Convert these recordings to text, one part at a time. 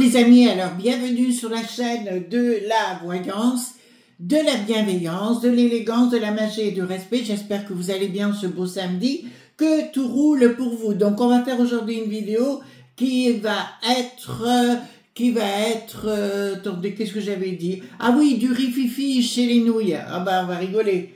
les amis, alors bienvenue sur la chaîne de la voyance, de la bienveillance, de l'élégance, de la magie et du respect. J'espère que vous allez bien ce beau samedi, que tout roule pour vous. Donc on va faire aujourd'hui une vidéo qui va être, attendez, qu'est-ce que j'avais dit? Ah oui, du rififi chez les nouilles. Ah bah on va rigoler.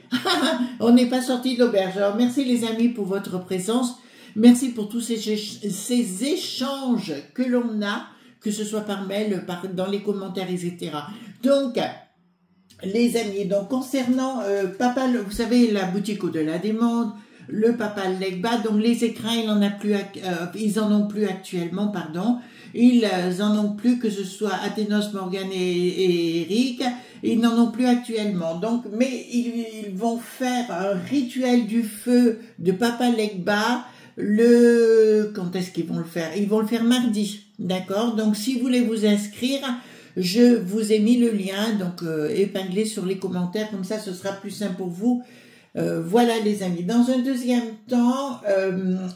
On n'est pas sorti de l'auberge. Alors merci les amis pour votre présence. Merci pour tous ces échanges que l'on a, que ce soit par mail, dans les commentaires, etc. Donc, les amis, donc concernant Papa, vous savez, la boutique au-delà des mondes, le Papa Legba, donc les écrins, ils en ont plus actuellement, pardon. Ils en ont plus, que ce soit Athénos, Morgane et Eric, ils n'en ont plus actuellement. Donc, mais ils vont faire un rituel du feu de Papa Legba. Quand est-ce qu'ils vont le faire? Ils vont le faire mardi, d'accord? Donc si vous voulez vous inscrire, je vous ai mis le lien, donc épinglé sur les commentaires, comme ça ce sera plus simple pour vous. Voilà les amis. Dans un deuxième temps,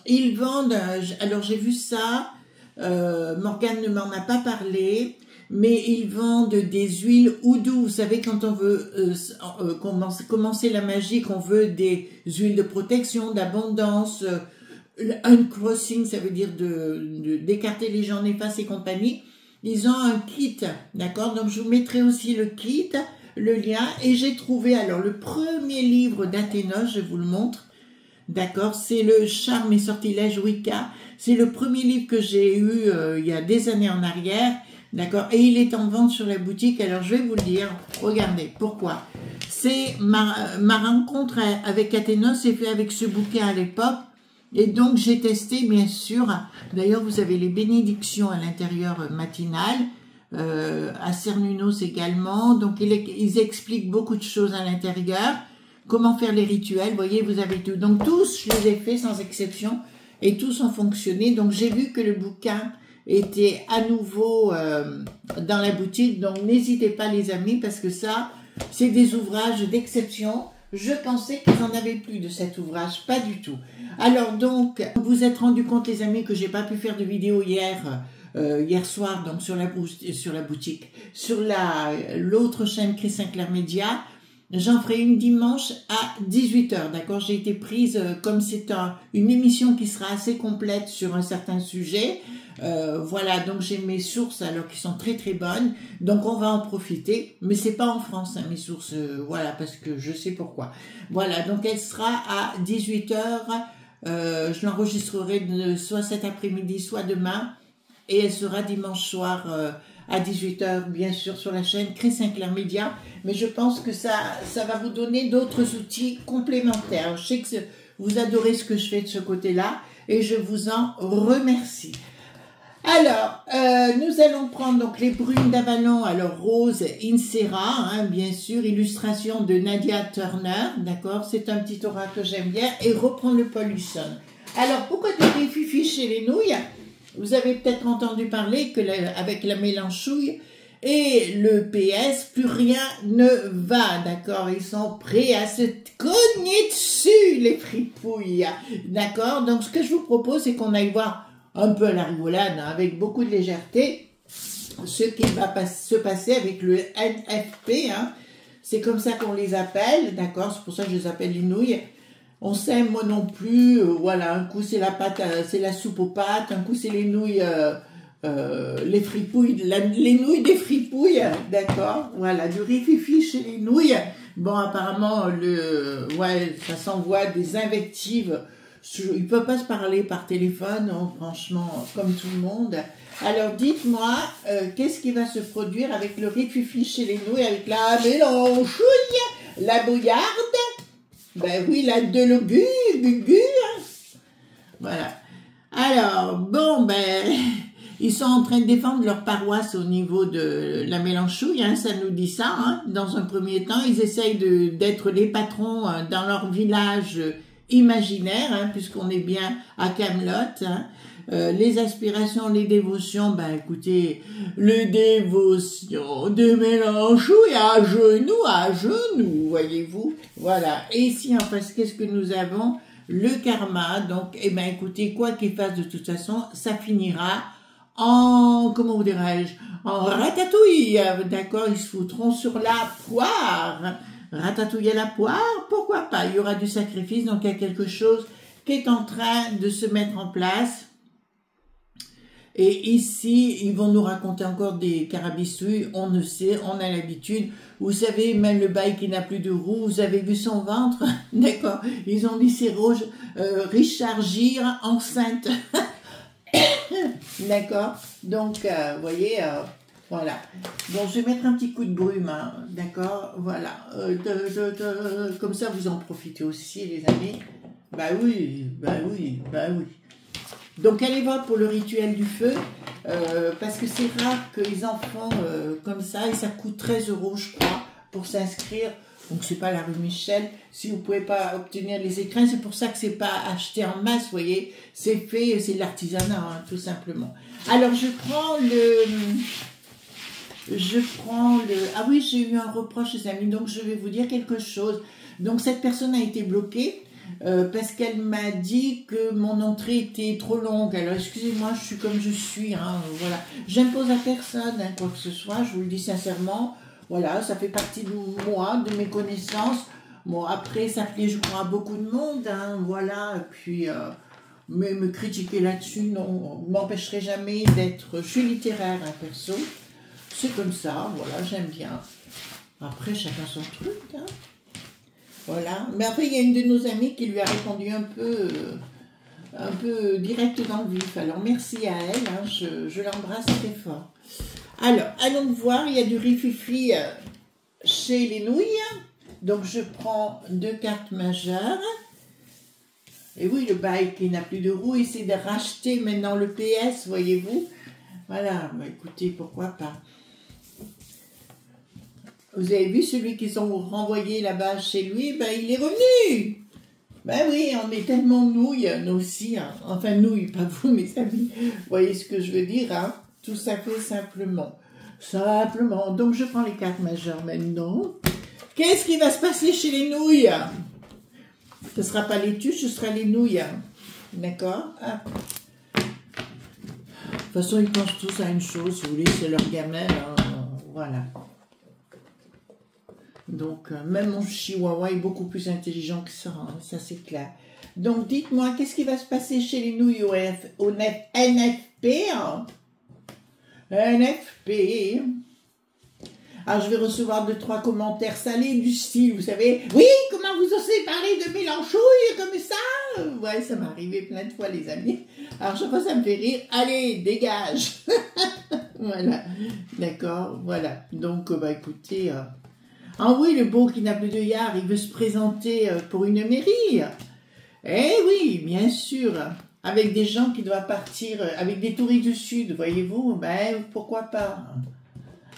ils vendent, alors j'ai vu ça, Morgane ne m'en a pas parlé, mais ils vendent des huiles oudou. Vous savez, quand on veut commencer la magie, qu'on veut des huiles de protection, d'abondance, uncrossing, ça veut dire d'écarter les gens néfastes et compagnie. Ils ont un kit, d'accord? Donc je vous mettrai aussi le kit, le lien. Et j'ai trouvé alors le premier livre d'Athénos, je vous le montre, d'accord? C'est le Charme et Sortilège Wicca. C'est le premier livre que j'ai eu il y a des années en arrière, d'accord? Et il est en vente sur la boutique. Alors je vais vous le dire. Regardez, pourquoi? C'est ma rencontre avec Athénos s'est fait avec ce bouquin à l'époque. Et donc, j'ai testé, bien sûr. D'ailleurs, vous avez les bénédictions à l'intérieur matinale, à Cernunnos également. Donc, ils expliquent beaucoup de choses à l'intérieur. Comment faire les rituels, vous voyez, vous avez tout. Donc, tous, je les ai faits sans exception. Et tous ont fonctionné. Donc, j'ai vu que le bouquin était à nouveau dans la boutique. Donc, n'hésitez pas, les amis, parce que ça, c'est des ouvrages d'exception. Je pensais qu'ils n'en avaient plus de cet ouvrage, pas du tout. Alors donc, vous vous êtes rendu compte les amis que j'ai pas pu faire de vidéo hier soir, donc sur la boutique, sur l'autre chaîne Chris Sinclair Média. J'en ferai une dimanche à 18 h, d'accord? J'ai été prise, comme c'est une émission qui sera assez complète sur un certain sujet. Voilà, donc j'ai mes sources alors qui sont très très bonnes, donc on va en profiter, mais c'est pas en France hein, mes sources, voilà, parce que je sais pourquoi. Voilà, donc elle sera à 18 h, je l'enregistrerai soit cet après-midi, soit demain, et elle sera dimanche soir à 18 h, bien sûr, sur la chaîne Chris Sinclair Média, mais je pense que ça va vous donner d'autres outils complémentaires. Je sais que vous adorez ce que je fais de ce côté-là, et je vous en remercie. Alors, nous allons prendre donc les brunes d'Avalon, alors rose Insera, hein, bien sûr, illustration de Nadia Turner, d'accord, c'est un petit aura que j'aime bien, et reprendre le Paul Hudson. Alors, pourquoi des fifi chez les nouilles? Vous avez peut-être entendu parler que avec la mélanchouille et le PS, plus rien ne va, d'accord, ils sont prêts à se cogner dessus, les fripouilles, d'accord, donc ce que je vous propose, c'est qu'on aille voir un peu à la rigolade, hein, avec beaucoup de légèreté, ce qui va se passer avec le NFP, hein. C'est comme ça qu'on les appelle, d'accord, c'est pour ça que je les appelle les nouilles. On sait, moi non plus, voilà, un coup c'est la pâte, c'est la soupe aux pâtes, un coup c'est les nouilles, les fripouilles, les nouilles des fripouilles, d'accord, voilà, du rififi chez les nouilles. Bon, apparemment, ouais, ça s'envoie des invectives. Ils ne peuvent pas se parler par téléphone, hein, franchement, comme tout le monde. Alors, dites-moi, qu'est-ce qui va se produire avec le rififi chez les nouilles, avec la mélanchouille, la bouillarde, ben oui, la gugu, hein. Voilà. Alors, bon, ben, ils sont en train de défendre leur paroisse au niveau de la mélanchouille, hein, ça nous dit ça, hein. Dans un premier temps, ils essayent d'être les patrons dans leur village imaginaire, hein, puisqu'on est bien à Camelot, hein. Les aspirations, les dévotions, ben écoutez, les dévotions de mélanchouille à genoux, voyez-vous, voilà. Et ici en face, qu'est-ce que nous avons? Le karma, donc, eh ben écoutez, quoi qu'il fasse de toute façon, ça finira en, comment vous dirais-je, en ratatouille, d'accord, ils se foutront sur la poire, ratatouille à la poire, pourquoi pas, il y aura du sacrifice, donc il y a quelque chose qui est en train de se mettre en place. Et ici, ils vont nous raconter encore des carabistouilles, on ne sait, on a l'habitude. Vous savez, même le bail qui n'a plus de roue, vous avez vu son ventre, d'accord. Ils ont laissé Richard Gere enceinte, d'accord. Donc, vous voyez, voilà. Donc, je vais mettre un petit coup de brume, hein, d'accord, voilà. Comme ça, vous en profitez aussi, les amis. Bah oui, bah oui, bah oui. Donc allez voir pour le rituel du feu, parce que c'est rare qu'ils en font comme ça, et ça coûte 13 € je crois, pour s'inscrire. Donc c'est pas la rue Michel, si vous pouvez pas obtenir les écrins, c'est pour ça que c'est pas acheté en masse, vous voyez, c'est fait, c'est de l'artisanat, hein, tout simplement. Alors je prends ah oui, j'ai eu un reproche les amis, donc je vais vous dire quelque chose. Donc cette personne a été bloquée, parce qu'elle m'a dit que mon entrée était trop longue. Alors excusez-moi, je suis comme je suis, hein, voilà. J'impose à personne, hein, quoi que ce soit, je vous le dis sincèrement. Voilà, ça fait partie de moi, de mes connaissances. Bon, après, ça plaît, je crois, à beaucoup de monde, hein, voilà. Et puis, mais me critiquer là-dessus, non, m'empêcherait jamais d'être... Je suis littéraire, hein, perso. C'est comme ça, voilà, j'aime bien. Après, chacun son truc, hein. Voilà. Mais après, il y a une de nos amies qui lui a répondu un peu direct dans le vif. Alors, merci à elle. Hein, je l'embrasse très fort. Alors, allons voir. Il y a du rififi chez les nouilles. Donc, je prends 2 cartes majeures. Et oui, le bail qui n'a plus de roue, il essaie de racheter maintenant le PS, voyez-vous. Voilà. Bah, écoutez, pourquoi pas. Vous avez vu celui qu'ils ont renvoyé là-bas chez lui, ben il est revenu. Ben oui, on est tellement nouilles, nous aussi. Hein. Enfin, nouilles, pas vous, mes amis. Vous voyez ce que je veux dire, hein? Tout ça fait simplement. Simplement. Donc, je prends les cartes majeures maintenant. Qu'est-ce qui va se passer chez les nouilles? Ce ne sera pas les tuches, ce sera les nouilles. D'accord? Ah. De toute façon, ils pensent tous à une chose, si vous voulez, c'est leur gamin. Hein. Voilà. Donc, même mon chihuahua est beaucoup plus intelligent que ça, hein, ça c'est clair. Donc, dites-moi, qu'est-ce qui va se passer chez les nouilles au NFP, hein? NFP. Alors, je vais recevoir 2-3 commentaires salés du style, vous savez, oui, comment vous osez parler de Mélenchouille comme ça? Ouais, ça m'est arrivé plein de fois, les amis. Alors, chaque fois, ça me fait rire. Allez, dégage. Voilà, d'accord, voilà. Donc, bah, écoutez... Ah oui, le beau qui n'a plus de yard, il veut se présenter pour une mairie. Eh oui, bien sûr. Avec des gens qui doivent partir, avec des touristes du Sud, voyez-vous, ben pourquoi pas.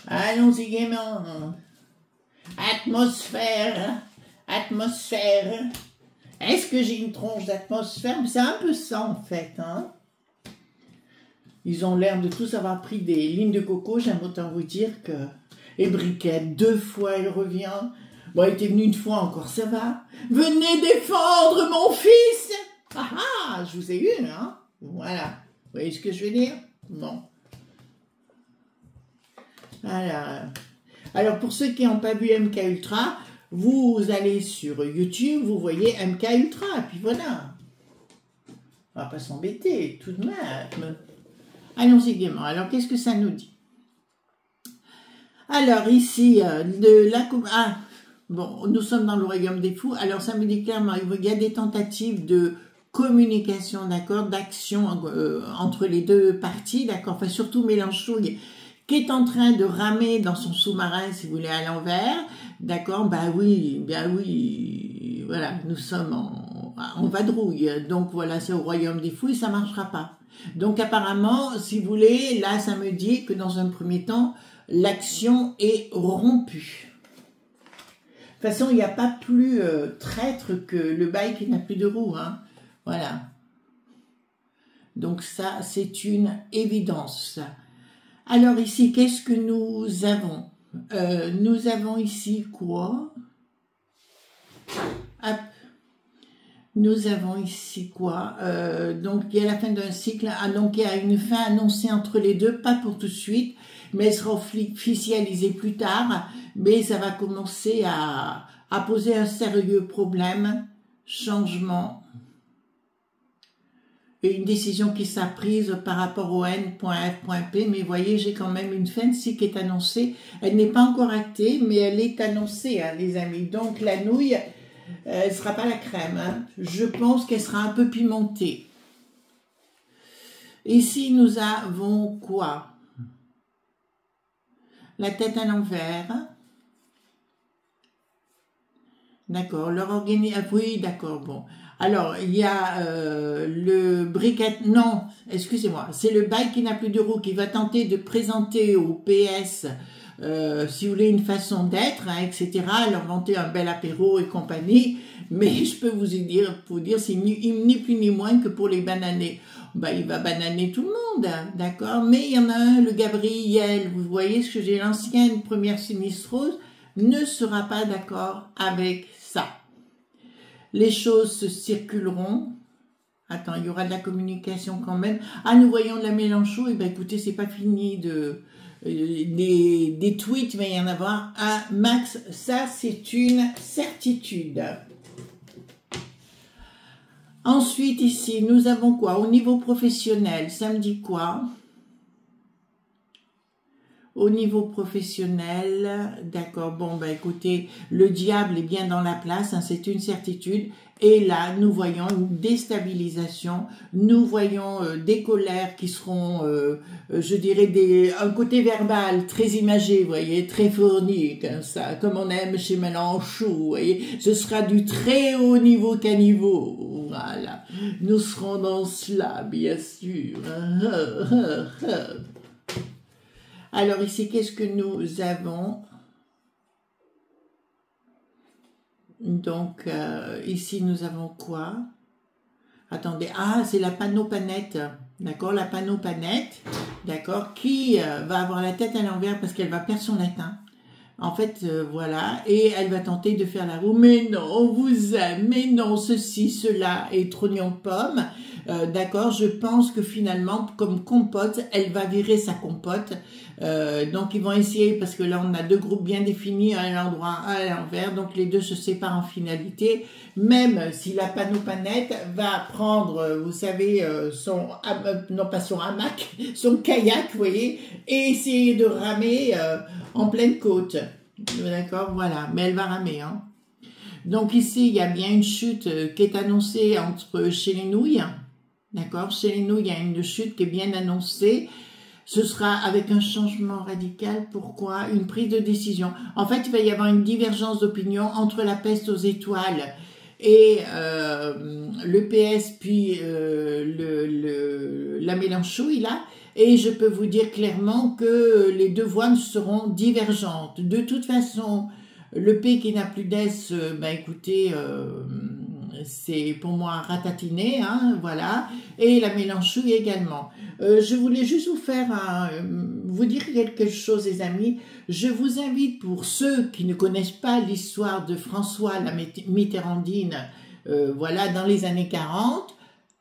Allons-y gaiement. Atmosphère, atmosphère. Est-ce que j'ai une tronche d'atmosphère? C'est un peu ça en fait, hein. Ils ont l'air de tous avoir pris des lignes de coco, j'aime autant vous dire que... Et Briquette, 2 fois, elle revient. Bon, elle était venue une fois encore, ça va. Venez défendre mon fils. Ah ah, je vous ai eu, hein. Voilà. Vous voyez ce que je veux dire? Bon. Voilà. Alors, pour ceux qui n'ont pas vu MK Ultra, vous allez sur YouTube, vous voyez MK Ultra, et puis voilà. On va pas s'embêter, tout de même. Allons-y gaiement. Alors, qu'est-ce que ça nous dit? Alors, ici, bon, nous sommes dans le royaume des fous. Alors, ça me dit clairement, il y a des tentatives de communication, d'accord, d'action entre les deux parties, d'accord, enfin, surtout Mélenchouille, qui est en train de ramer dans son sous-marin, si vous voulez, à l'envers, d'accord, bah oui, voilà, nous sommes en vadrouille. Donc, voilà, c'est au royaume des fous et ça marchera pas. Donc, apparemment, si vous voulez, là, ça me dit que dans un premier temps, l'action est rompue. De toute façon, il n'y a pas plus traître que le bail qui n'a plus de roue. Hein. Voilà. Donc ça, c'est une évidence. Alors ici, qu'est-ce que nous avons? Nous avons ici quoi? Hop. Nous avons ici quoi? Donc il y a la fin d'un cycle, donc il y a une fin annoncée entre les deux, pas pour tout de suite, mais elle sera officialisée plus tard, mais ça va commencer à poser un sérieux problème, changement, et une décision qui sera prise par rapport au N.F.P, mais voyez, j'ai quand même une fin de cycle qui est annoncée, elle n'est pas encore actée, mais elle est annoncée, hein, les amis, donc la nouille, elle ne sera pas la crème, hein. Je pense qu'elle sera un peu pimentée. Ici, nous avons quoi? La tête à l'envers. D'accord, leur organisme... Oui, d'accord, bon. Alors, il y a le briquet... Non, excusez-moi, c'est le bail qui n'a plus de roue qui va tenter de présenter au PS... si vous voulez, une façon d'être, hein, etc., leur vanter un bel apéro et compagnie, mais je peux vous dire, c'est ni plus ni moins que pour les bananés. Ben, il va bananer tout le monde, hein, d'accord, mais il y en a un, le Gabriel, vous voyez ce que j'ai, l'ancienne première sinistrose, ne sera pas d'accord avec ça. Les choses se circuleront. Attends, il y aura de la communication quand même. Ah, nous voyons de la Mélenchon, et ben écoutez, c'est pas fini de... des tweets, il va y en avoir un max, ça c'est une certitude. Ensuite ici, nous avons quoi? Au niveau professionnel, ça me dit quoi? Au niveau professionnel, d'accord, bon, ben écoutez, le diable est bien dans la place, hein, c'est une certitude. Et là, nous voyons une déstabilisation, nous voyons des colères qui seront, je dirais, un côté verbal très imagé, vous voyez, très fourni, comme ça, comme on aime chez Mélenchon, vous voyez. Ce sera du très haut niveau caniveau, voilà. Nous serons dans cela, bien sûr. Alors ici, qu'est-ce que nous avons? Donc, ici, nous avons quoi? Attendez, ah, c'est la panneau-panette, d'accord? La panneau-panette, d'accord? Qui va avoir la tête à l'envers parce qu'elle va perdre son latin. En fait, voilà, et elle va tenter de faire la roue. Mais non, on vous aime, mais non, ceci, cela, et trognon pomme. D'accord, je pense que finalement, comme compote, elle va virer sa compote. Donc, ils vont essayer, parce que là, on a deux groupes bien définis, un à l'endroit, un à l'envers. Donc, les deux se séparent en finalité. Même si la panneau-panette va prendre, vous savez, non pas son hamac, son kayak, vous voyez, et essayer de ramer en pleine côte. D'accord, voilà. Mais elle va ramer, hein. Donc ici, il y a bien une chute qui est annoncée chez les nouilles. D'accord, chez les nouilles, il y a une chute qui est bien annoncée. Ce sera avec un changement radical. Pourquoi? Une prise de décision. En fait, il va y avoir une divergence d'opinion entre la peste aux étoiles et le PS, puis la Mélenchouille, là. Et je peux vous dire clairement que les deux voix seront divergentes. De toute façon, le P qui n'a plus d'S, ben écoutez, c'est pour moi ratatiné, hein, voilà. Et la Mélenchouille également. Je voulais juste vous dire quelque chose, les amis. Je vous invite, pour ceux qui ne connaissent pas l'histoire de François la Mitterrandine, voilà, dans les années 40,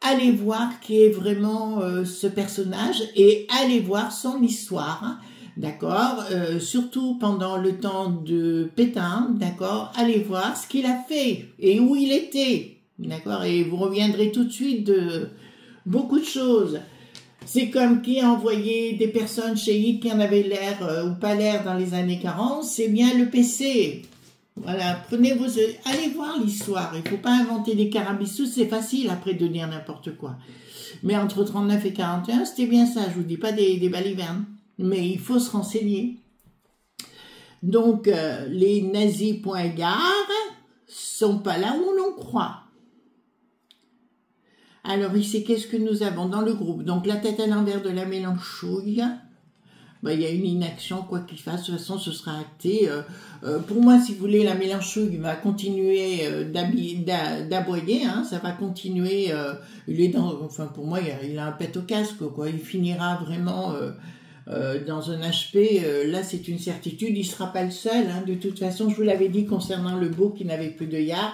allez voir qui est vraiment ce personnage et allez voir son histoire, hein, d'accord, surtout pendant le temps de Pétain, d'accord, allez voir ce qu'il a fait et où il était, d'accord, et vous reviendrez tout de suite de beaucoup de choses. C'est comme qui a envoyé des personnes chez Hitler qui en avaient l'air ou pas l'air dans les années 40, c'est bien le PC. Voilà, allez voir l'histoire, il ne faut pas inventer des carabistous, c'est facile après de dire n'importe quoi. Mais entre 39 et 41, c'était bien ça, je vous dis pas des balivernes, mais il faut se renseigner. Donc, les nazis point gare sont pas là où l'on croit. Alors ici, qu'est-ce que nous avons dans le groupe? Donc, la tête à l'envers de la Mélenchouille. Ben, il y a une inaction, quoi qu'il fasse, de toute façon, ce sera acté. Pour moi, si vous voulez, la Mélenchouille va continuer d'aboyer, hein, ça va continuer. Enfin, pour moi, il a un pet au casque, quoi. Il finira vraiment dans un HP. Là, c'est une certitude. Il ne sera pas le seul. Hein. De toute façon, je vous l'avais dit concernant le beau qui n'avait plus de yard.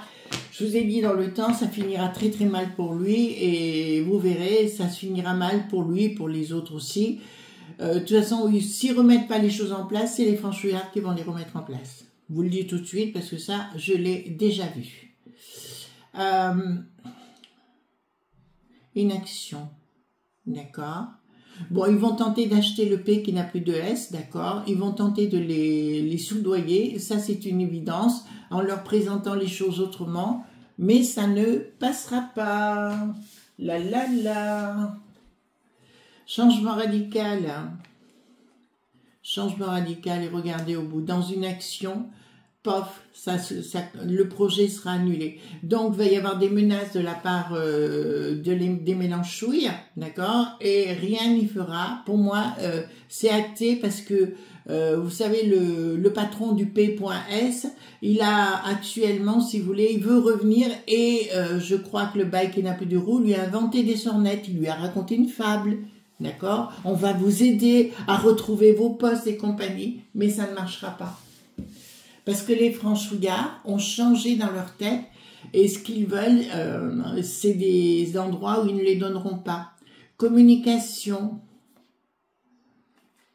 Je vous ai dit dans le temps, ça finira très très mal pour lui et vous verrez, ça se finira mal pour lui et pour les autres aussi. De toute façon, s'ils ne remettent pas les choses en place, c'est les franchouillards qui vont les remettre en place. Je vous le dis tout de suite parce que ça, je l'ai déjà vu. Inaction, d'accord. Bon, ils vont tenter d'acheter le P qui n'a plus de S, d'accord. Ils vont tenter de les soudoyer, ça c'est une évidence, en leur présentant les choses autrement, mais ça ne passera pas. La la la. Changement radical. Changement radical et regardez au bout. Dans une action, pof, le projet sera annulé. Donc, il va y avoir des menaces de la part des Mélenchouilles, d'accord. Et rien n'y fera. Pour moi, c'est acté parce que, vous savez, le patron du P.S, il a actuellement, si vous voulez, il veut revenir et je crois que le bail qui n'a plus de roue lui a inventé des sornettes. Il lui a raconté une fable. D'accord? On va vous aider à retrouver vos postes et compagnie, mais ça ne marchera pas. Parce que les franchouillards ont changé dans leur tête et ce qu'ils veulent, c'est des endroits où ils ne les donneront pas. Communication.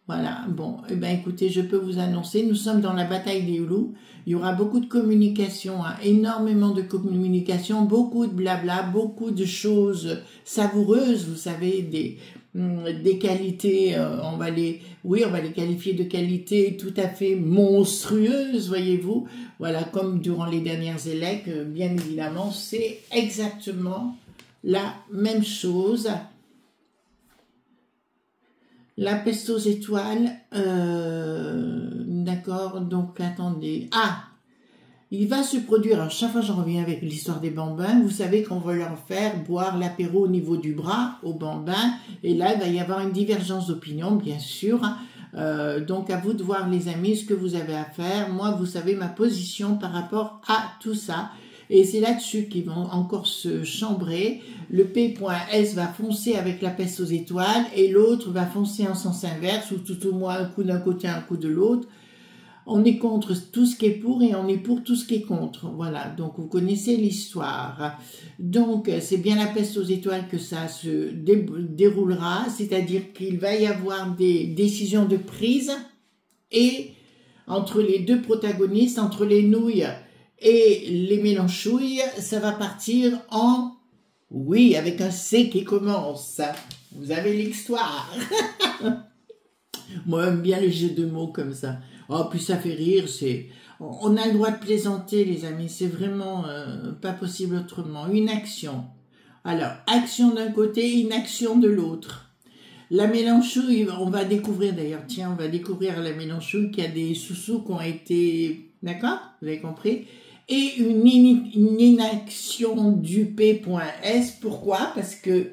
Voilà, bon, eh ben, écoutez, je peux vous annoncer, nous sommes dans la bataille des loups. Il y aura beaucoup de communication, hein, énormément de communication, beaucoup de blabla, beaucoup de choses savoureuses, vous savez, des qualités, on va les qualifier de qualités tout à fait monstrueuses, voyez-vous. Voilà, comme durant les dernières élections, bien évidemment, c'est exactement la même chose. La peste aux étoiles, d'accord, donc attendez. Ah, il va se produire, alors chaque fois j'en reviens avec l'histoire des bambins, vous savez qu'on va leur faire boire l'apéro au niveau du bras, aux bambins, et là il va y avoir une divergence d'opinion, bien sûr. Donc à vous de voir les amis ce que vous avez à faire. Moi, vous savez ma position par rapport à tout ça. Et c'est là-dessus qu'ils vont encore se chambrer. Le P.S va foncer avec la peste aux étoiles et l'autre va foncer en sens inverse, ou tout au moins un coup d'un côté, un coup de l'autre. On est contre tout ce qui est pour et on est pour tout ce qui est contre. Voilà, donc vous connaissez l'histoire. Donc c'est bien la peste aux étoiles que ça se déroulera, c'est-à-dire qu'il va y avoir des décisions de prise et entre les deux protagonistes, entre les nouilles et les mélanchouilles, ça va partir en... Oui, avec un C qui commence. Vous avez l'histoire. Moi, j'aime bien les jeux de mots comme ça. Oh, puis ça fait rire, c'est... On a le droit de plaisanter, les amis. C'est vraiment pas possible autrement. Une action. Alors, action d'un côté, inaction de l'autre. La mélanchouille, on va découvrir d'ailleurs, tiens, on va découvrir la mélanchouille qui a des sous-sous qui ont été... D'accord? Vous avez compris? Et une inaction du P.S. Pourquoi? Parce que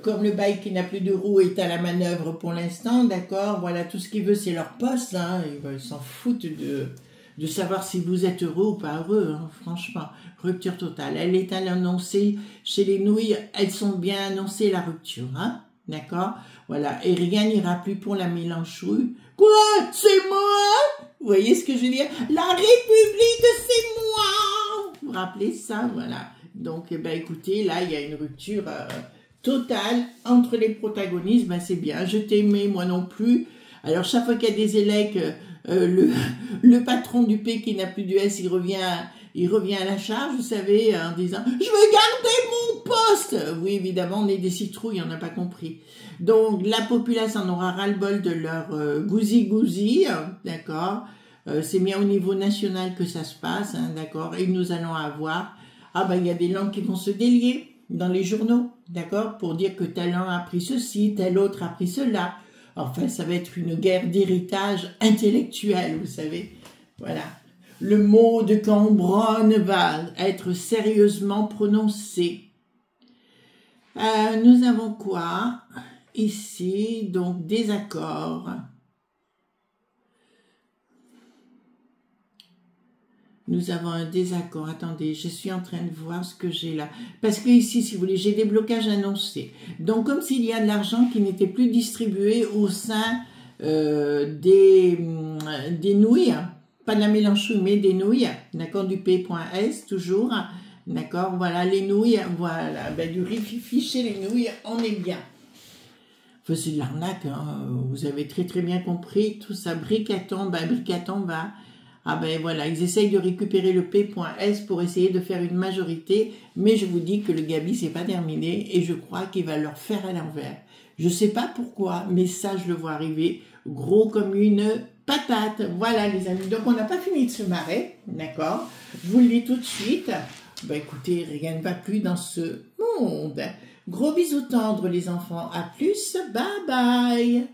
comme le bail qui n'a plus de roue est à la manœuvre pour l'instant, d'accord, voilà, tout ce qu'il veut c'est leur poste, hein, ils s'en foutent de savoir si vous êtes heureux ou pas heureux, hein, franchement, rupture totale. Elle est à l'annoncer chez les nouilles, elles sont bien annoncées la rupture, hein, d'accord, voilà, et rien n'ira plus pour la mélanchouille. Quoi? C'est moi? Vous voyez ce que je veux dire? La République, c'est moi! Vous vous rappelez ça? Voilà. Donc, eh ben, écoutez, là, il y a une rupture totale entre les protagonistes. Ben, c'est bien. Je t'aimais, moi non plus. Alors, chaque fois qu'il y a des élects, le patron du P qui n'a plus du S, il revient à la charge, vous savez, en disant « Je veux garder mon poste !» Oui, évidemment, on est des citrouilles, on n'a pas compris. Donc, la populace en aura ras-le-bol de leur gousi-gousi, d'accord. C'est bien au niveau national que ça se passe, hein, d'accord. Et nous allons avoir... Ah ben, il y a des langues qui vont se délier dans les journaux, d'accord, pour dire que tel un a pris ceci, tel autre a pris cela. Enfin, ça va être une guerre d'héritage intellectuel, vous savez. Voilà. Le mot de Cambronne va être sérieusement prononcé. Nous avons quoi ici? Donc, désaccord. Nous avons un désaccord. Attendez, je suis en train de voir ce que j'ai là. Parce que ici, si vous voulez, j'ai des blocages annoncés. Donc, comme s'il y a de l'argent qui n'était plus distribué au sein des nouilles, pas de la mélanchouille, mais des nouilles, d'accord, du P.S, toujours. D'accord, voilà, les nouilles, voilà, ben, du riz-fifi chez les nouilles, on est bien. Enfin, c'est de l'arnaque, hein. Vous avez très très bien compris, tout ça, Bricatombe, ben, Bricatombe va... Ah ben voilà, ils essayent de récupérer le P.S pour essayer de faire une majorité, mais je vous dis que le Gabi, c'est pas terminé, et je crois qu'il va leur faire à l'envers. Je sais pas pourquoi, mais ça, je le vois arriver, gros comme une patate. Voilà les amis, donc on n'a pas fini de se marrer, d'accord? Je vous le dis tout de suite. Ben écoutez, rien ne va plus dans ce monde. Gros bisous tendres les enfants, à plus, bye bye.